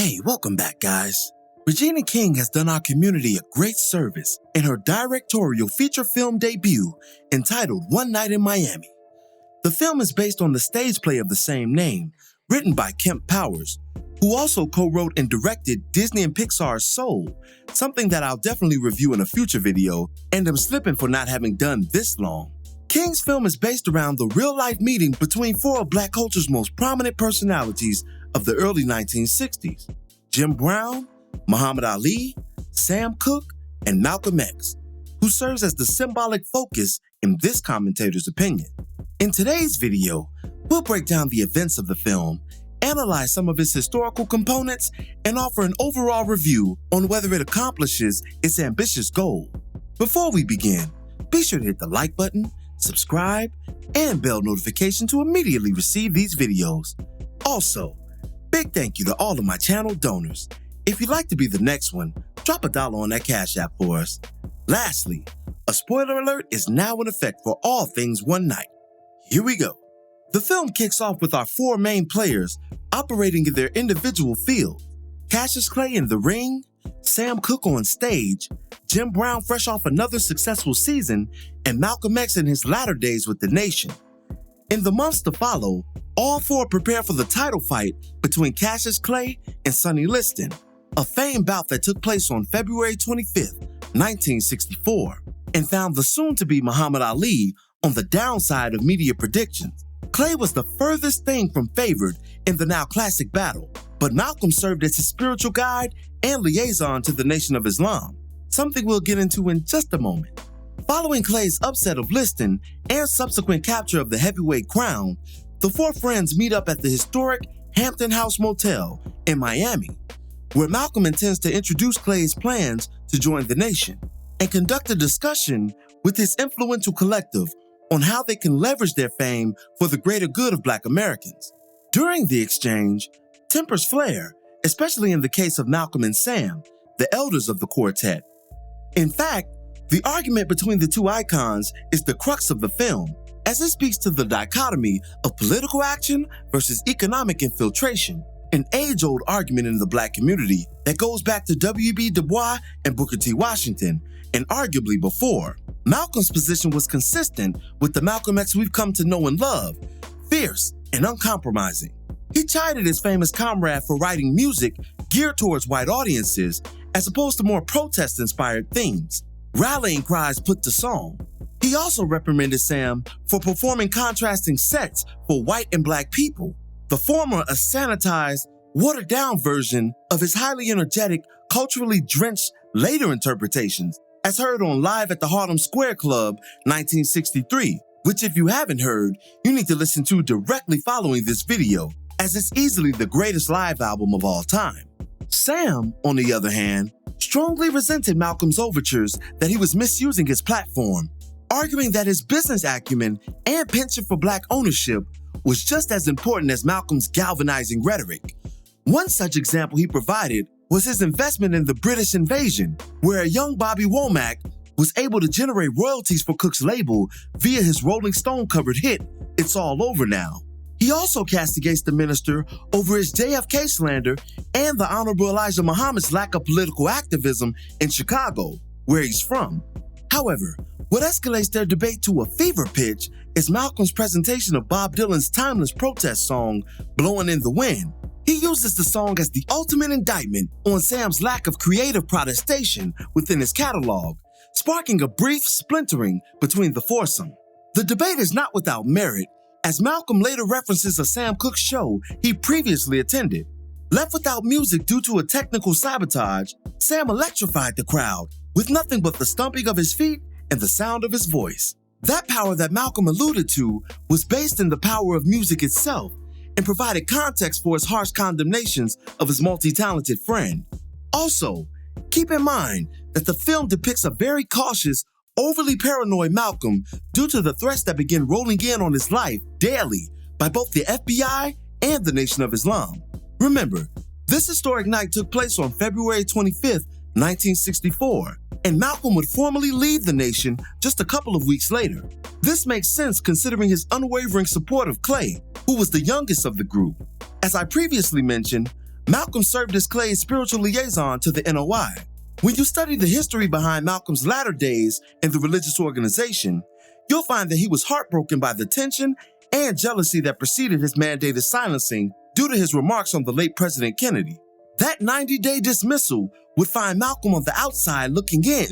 Hey, welcome back, guys. Regina King has done our community a great service in her directorial feature film debut entitled One Night in Miami. The film is based on the stage play of the same name, written by Kemp Powers, who also co-wrote and directed Disney and Pixar's Soul, something that I'll definitely review in a future video, and am slipping for not having done this long. King's film is based around the real-life meeting between four of Black culture's most prominent personalities of the early 1960s, Jim Brown, Muhammad Ali, Sam Cooke, and Malcolm X, who serves as the symbolic focus in this commentator's opinion. In today's video, we'll break down the events of the film, analyze some of its historical components, and offer an overall review on whether it accomplishes its ambitious goal. Before we begin, be sure to hit the like button, subscribe, and bell notification to immediately receive these videos. Also, big thank you to all of my channel donors. If you'd like to be the next one, drop $1 on that Cash App for us. Lastly, a spoiler alert is now in effect for all things One Night. Here we go. The film kicks off with our four main players operating in their individual fields. Cassius Clay in the ring, Sam Cooke on stage, Jim Brown fresh off another successful season, and Malcolm X in his latter days with the nation. In the months to follow, all four prepare for the title fight between Cassius Clay and Sonny Liston, a famed bout that took place on February 25th, 1964, and found the soon-to-be Muhammad Ali on the downside of media predictions. Clay was the furthest thing from favored in the now classic battle, but Malcolm served as his spiritual guide and liaison to the Nation of Islam, something we'll get into in just a moment. Following Clay's upset of Liston and subsequent capture of the heavyweight crown, the four friends meet up at the historic Hampton House Motel in Miami, where Malcolm intends to introduce Clay's plans to join the nation and conduct a discussion with his influential collective on how they can leverage their fame for the greater good of Black Americans. During the exchange, tempers flare, especially in the case of Malcolm and Sam, the elders of the quartet. In fact, the argument between the two icons is the crux of the film, as it speaks to the dichotomy of political action versus economic infiltration, an age-old argument in the Black community that goes back to W.B. Du Bois and Booker T. Washington, and arguably before. Malcolm's position was consistent with the Malcolm X we've come to know and love, fierce and uncompromising. He chided his famous comrade for writing music geared towards white audiences as opposed to more protest-inspired themes, rallying cries put to song. He also reprimanded Sam for performing contrasting sets for white and Black people, the former a sanitized, watered-down version of his highly energetic, culturally drenched later interpretations, as heard on Live at the Harlem Square Club 1963, which if you haven't heard, you need to listen to directly following this video, as it's easily the greatest live album of all time. Sam, on the other hand, strongly resented Malcolm's overtures that he was misusing his platform, arguing that his business acumen and penchant for Black ownership was just as important as Malcolm's galvanizing rhetoric. One such example he provided was his investment in the British invasion, where a young Bobby Womack was able to generate royalties for Cooke's label via his Rolling Stone-covered hit, It's All Over Now. He also castigates the minister over his JFK slander and the Honorable Elijah Muhammad's lack of political activism in Chicago, where he's from. However, what escalates their debate to a fever pitch is Malcolm's presentation of Bob Dylan's timeless protest song, Blowin' in the Wind. He uses the song as the ultimate indictment on Sam's lack of creative protestation within his catalog, sparking a brief splintering between the foursome. The debate is not without merit, as Malcolm later references a Sam Cooke show he previously attended. Left without music due to a technical sabotage, Sam electrified the crowd with nothing but the stomping of his feet and the sound of his voice. That power that Malcolm alluded to was based in the power of music itself and provided context for his harsh condemnations of his multi-talented friend. Also, keep in mind that the film depicts a very cautious, overly paranoid Malcolm due to the threats that begin rolling in on his life daily by both the FBI and the Nation of Islam. Remember, this historic night took place on February 25th, 1964, and Malcolm would formally leave the nation just a couple of weeks later. This makes sense considering his unwavering support of Clay, who was the youngest of the group. As I previously mentioned, Malcolm served as Clay's spiritual liaison to the NOI. When you study the history behind Malcolm's latter days in the religious organization, you'll find that he was heartbroken by the tension and jealousy that preceded his mandated silencing due to his remarks on the late President Kennedy. That 90-day dismissal would find Malcolm on the outside looking in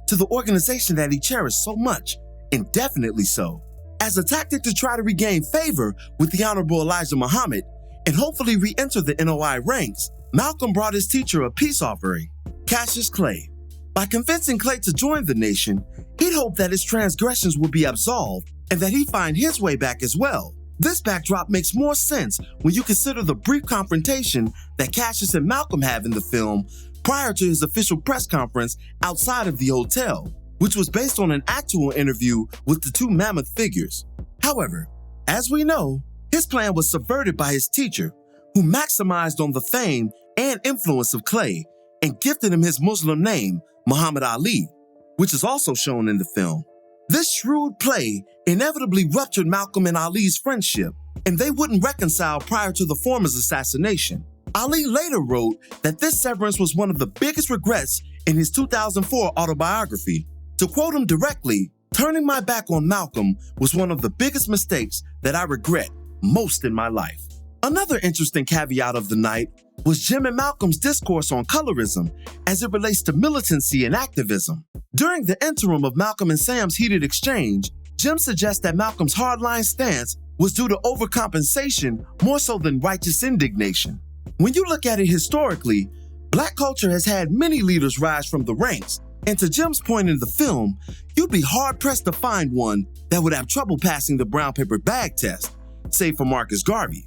to the organization that he cherished so much, indefinitely so. As a tactic to try to regain favor with the Honorable Elijah Muhammad and hopefully re-enter the NOI ranks, Malcolm brought his teacher a peace offering, Cassius Clay. By convincing Clay to join the nation, he'd hoped that his transgressions would be absolved and that he'd find his way back as well. This backdrop makes more sense when you consider the brief confrontation that Cassius and Malcolm have in the film prior to his official press conference outside of the hotel, which was based on an actual interview with the two mammoth figures. However, as we know, his plan was subverted by his teacher, who maximized on the fame and influence of Clay and gifted him his Muslim name, Muhammad Ali, which is also shown in the film. This shrewd play inevitably ruptured Malcolm and Ali's friendship, and they wouldn't reconcile prior to the former's assassination. Ali later wrote that this severance was one of the biggest regrets in his 2004 autobiography. To quote him directly, "Turning my back on Malcolm was one of the biggest mistakes that I regret most in my life." Another interesting caveat of the night was Jim and Malcolm's discourse on colorism as it relates to militancy and activism. During the interim of Malcolm and Sam's heated exchange, Jim suggests that Malcolm's hardline stance was due to overcompensation more so than righteous indignation. When you look at it historically, Black culture has had many leaders rise from the ranks, and to Jim's point in the film, you'd be hard-pressed to find one that would have trouble passing the brown paper bag test, save for Marcus Garvey.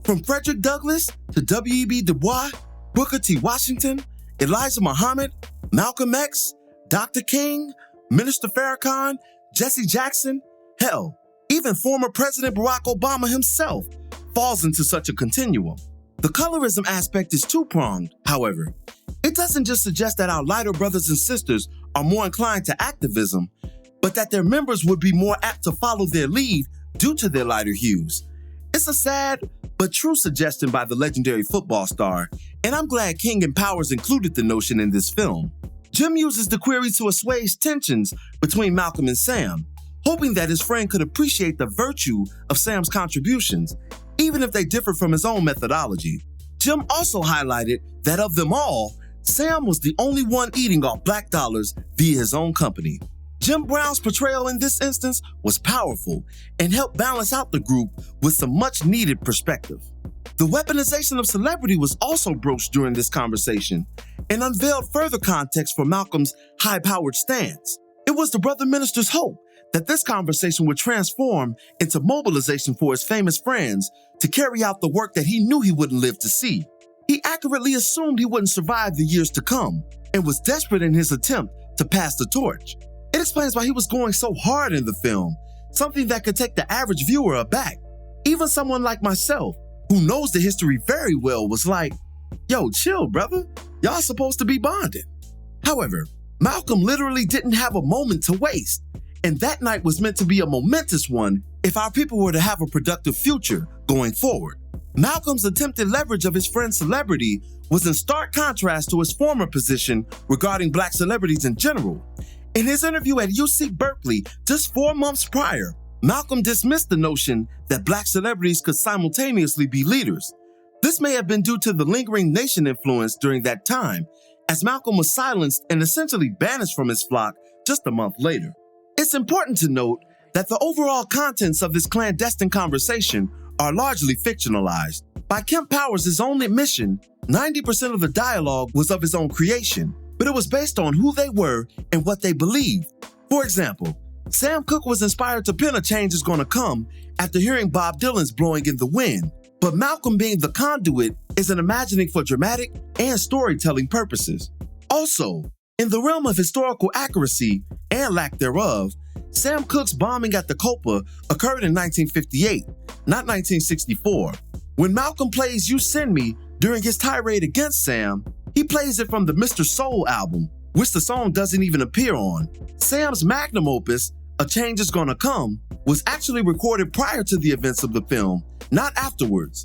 From Frederick Douglass to W.E.B. Du Bois, Booker T. Washington, Elijah Muhammad, Malcolm X, Dr. King, Minister Farrakhan, Jesse Jackson, hell, even former President Barack Obama himself falls into such a continuum. The colorism aspect is two-pronged, however. It doesn't just suggest that our lighter brothers and sisters are more inclined to activism, but that their members would be more apt to follow their lead due to their lighter hues. It's a sad but true suggestion by the legendary football star, and I'm glad King and Powers included the notion in this film. Jim uses the query to assuage tensions between Malcolm and Sam, hoping that his friend could appreciate the virtue of Sam's contributions, even if they differ from his own methodology. Jim also highlighted that of them all, Sam was the only one eating off Black dollars via his own company. Jim Brown's portrayal in this instance was powerful and helped balance out the group with some much-needed perspective. The weaponization of celebrity was also broached during this conversation and unveiled further context for Malcolm's high-powered stance. It was the brother minister's hope that this conversation would transform into mobilization for his famous friends to carry out the work that he knew he wouldn't live to see. He accurately assumed he wouldn't survive the years to come and was desperate in his attempt to pass the torch. It explains why he was going so hard in the film, something that could take the average viewer aback. Even someone like myself, who knows the history very well, was like, "Yo, chill, brother. Y'all supposed to be bonding." However, Malcolm literally didn't have a moment to waste, and that night was meant to be a momentous one if our people were to have a productive future going forward. Malcolm's attempted leverage of his friend's celebrity was in stark contrast to his former position regarding Black celebrities in general. In his interview at UC Berkeley just 4 months prior, Malcolm dismissed the notion that Black celebrities could simultaneously be leaders. This may have been due to the lingering nation influence during that time, as Malcolm was silenced and essentially banished from his flock just a month later. It's important to note that the overall contents of this clandestine conversation are largely fictionalized. By Kemp Powers' own admission, 90% of the dialogue was of his own creation, but it was based on who they were and what they believed. For example, Sam Cooke was inspired to pen "A Change Is Gonna Come" after hearing Bob Dylan's "Blowing in the Wind," but Malcolm, being the conduit, is an imagining for dramatic and storytelling purposes. Also, in the realm of historical accuracy and lack thereof, Sam Cooke's bombing at the Copa occurred in 1958, not 1964. When Malcolm plays "You Send Me" during his tirade against Sam, he plays it from the Mr. Soul album, which the song doesn't even appear on. Sam's magnum opus, "A Change Is Gonna Come," was actually recorded prior to the events of the film, not afterwards.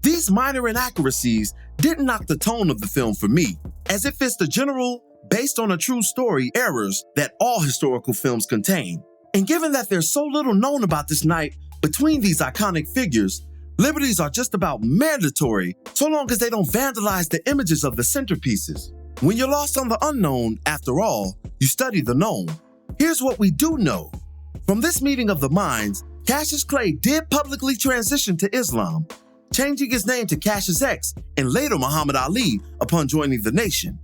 These minor inaccuracies didn't knock the tone of the film for me, as it fits the general, based on a true story, errors that all historical films contain. And given that there's so little known about this night between these iconic figures, liberties are just about mandatory so long as they don't vandalize the images of the centerpieces. When you're lost on the unknown, after all, you study the known. Here's what we do know. From this meeting of the minds, Cassius Clay did publicly transition to Islam, changing his name to Cassius X and later Muhammad Ali upon joining the nation.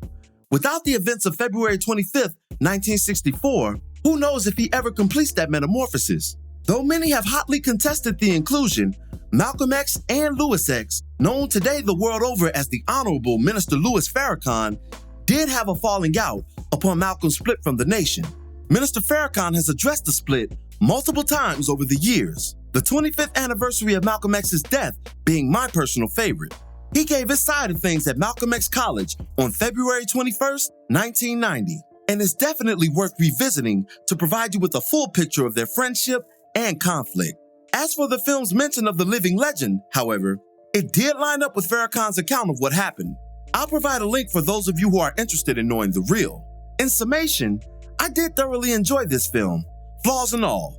Without the events of February 25th, 1964, who knows if he ever completes that metamorphosis? Though many have hotly contested the inclusion, Malcolm X and Louis X, known today the world over as the Honorable Minister Louis Farrakhan, did have a falling out upon Malcolm's split from the nation. Minister Farrakhan has addressed the split multiple times over the years, the 25th anniversary of Malcolm X's death being my personal favorite. He gave his side of things at Malcolm X College on February 21st, 1990, and is definitely worth revisiting to provide you with a full picture of their friendship and conflict. As for the film's mention of the living legend, however, it did line up with Farrakhan's account of what happened. I'll provide a link for those of you who are interested in knowing the real. In summation, I did thoroughly enjoy this film, flaws and all.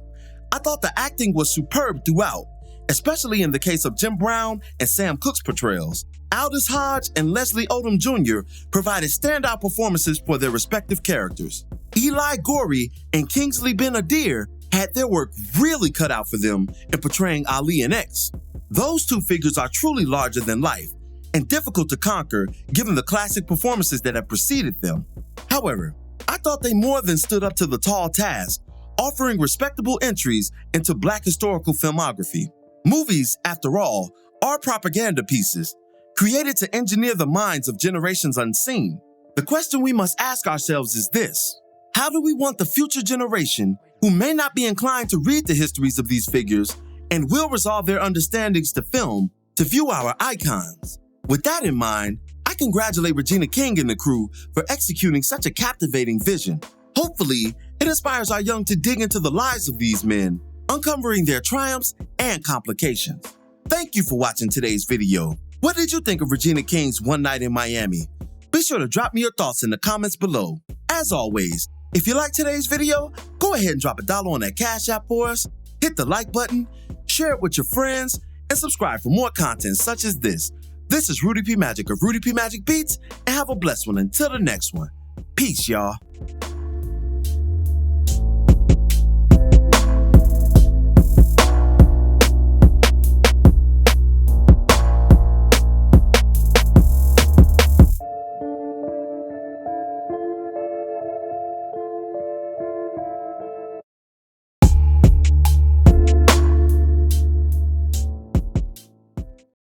I thought the acting was superb throughout, especially in the case of Jim Brown and Sam Cooke's portrayals. Aldous Hodge and Leslie Odom Jr. provided standout performances for their respective characters. Eli Gorey and Kingsley Ben-Adir had their work really cut out for them in portraying Ali and X. Those two figures are truly larger than life and difficult to conquer given the classic performances that have preceded them. However, I thought they more than stood up to the tall task, offering respectable entries into Black historical filmography. Movies, after all, are propaganda pieces, created to engineer the minds of generations unseen. The question we must ask ourselves is this: how do we want the future generation, who may not be inclined to read the histories of these figures and will resolve their understandings to film, to view our icons? With that in mind, I congratulate Regina King and the crew for executing such a captivating vision. Hopefully, it inspires our young to dig into the lives of these men, uncovering their triumphs and complications. Thank you for watching today's video. What did you think of Regina King's One Night in Miami? Be sure to drop me your thoughts in the comments below. As always, if you liked today's video, go ahead and drop $1 on that Cash App for us, hit the like button, share it with your friends, and subscribe for more content such as this. This is Rudy P. Magic of Rudy P. Magic Beats, and have a blessed one until the next one. Peace, y'all.